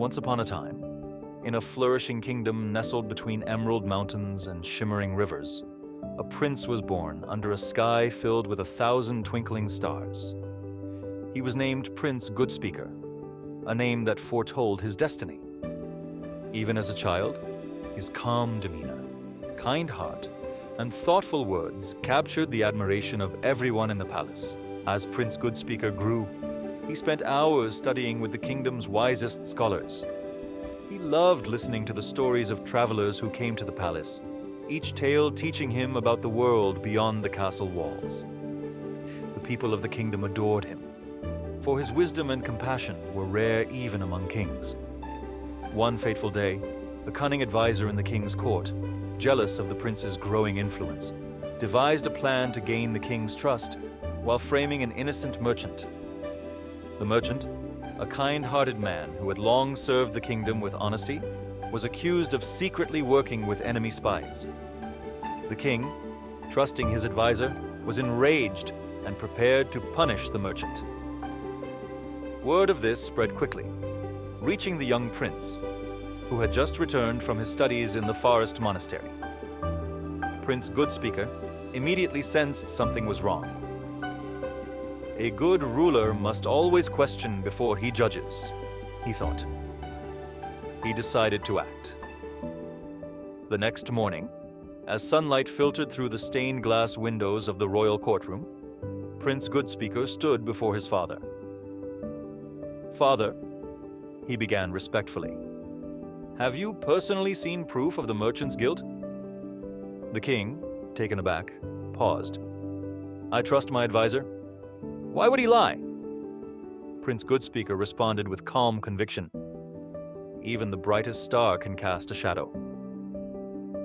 Once upon a time, in a flourishing kingdom nestled between emerald mountains and shimmering rivers, a prince was born under a sky filled with 1,000 twinkling stars. He was named Prince Goodspeaker, a name that foretold his destiny. Even as a child, his calm demeanor, kind heart, and thoughtful words captured the admiration of everyone in the palace. As Prince Goodspeaker grew, he spent hours studying with the kingdom's wisest scholars. He loved listening to the stories of travelers who came to the palace, each tale teaching him about the world beyond the castle walls. The people of the kingdom adored him, for his wisdom and compassion were rare even among kings. One fateful day, a cunning advisor in the king's court, jealous of the prince's growing influence, devised a plan to gain the king's trust while framing an innocent merchant. The merchant, a kind-hearted man who had long served the kingdom with honesty, was accused of secretly working with enemy spies. The king, trusting his advisor, was enraged and prepared to punish the merchant. Word of this spread quickly, reaching the young prince, who had just returned from his studies in the forest monastery. Prince Goodspeaker immediately sensed something was wrong. A good ruler must always question before he judges, he thought. He decided to act. The next morning, as sunlight filtered through the stained glass windows of the royal courtroom, Prince Goodspeaker stood before his father. "Father," he began respectfully, "have you personally seen proof of the merchant's guilt?" The king, taken aback, paused. "I trust my advisor. Why would he lie?" Prince Goodspeaker responded with calm conviction. "Even the brightest star can cast a shadow.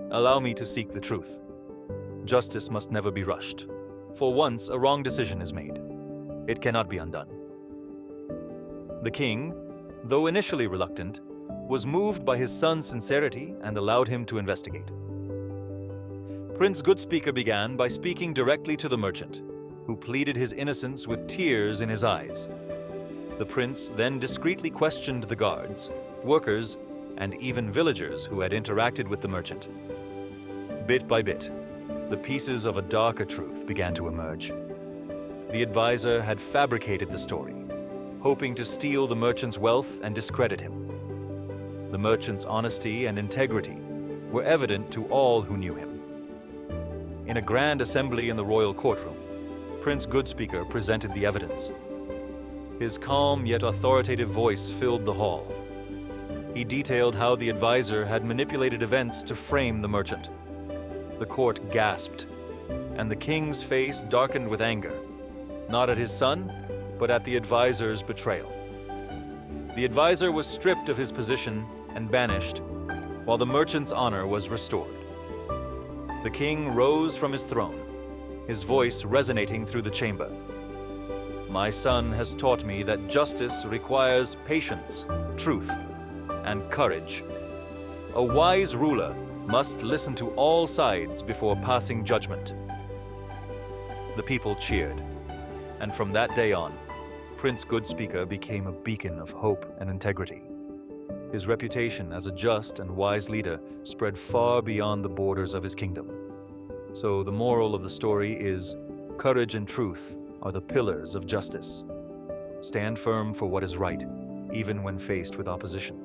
Allow me to seek the truth. Justice must never be rushed, for once a wrong decision is made, it cannot be undone." The king, though initially reluctant, was moved by his son's sincerity and allowed him to investigate. Prince Goodspeaker began by speaking directly to the merchant, who pleaded his innocence with tears in his eyes. The prince then discreetly questioned the guards, workers, and even villagers who had interacted with the merchant. Bit by bit, the pieces of a darker truth began to emerge. The advisor had fabricated the story, hoping to steal the merchant's wealth and discredit him. The merchant's honesty and integrity were evident to all who knew him. In a grand assembly in the royal courtroom, Prince Goodspeaker presented the evidence. His calm yet authoritative voice filled the hall. He detailed how the advisor had manipulated events to frame the merchant. The court gasped, and the king's face darkened with anger, not at his son, but at the advisor's betrayal. The advisor was stripped of his position and banished, while the merchant's honor was restored. The king rose from his throne, his voice resonating through the chamber. "My son has taught me that justice requires patience, truth, and courage. A wise ruler must listen to all sides before passing judgment." The people cheered, and from that day on, Prince Goodspeaker became a beacon of hope and integrity. His reputation as a just and wise leader spread far beyond the borders of his kingdom. So the moral of the story is, courage and truth are the pillars of justice. Stand firm for what is right, even when faced with opposition.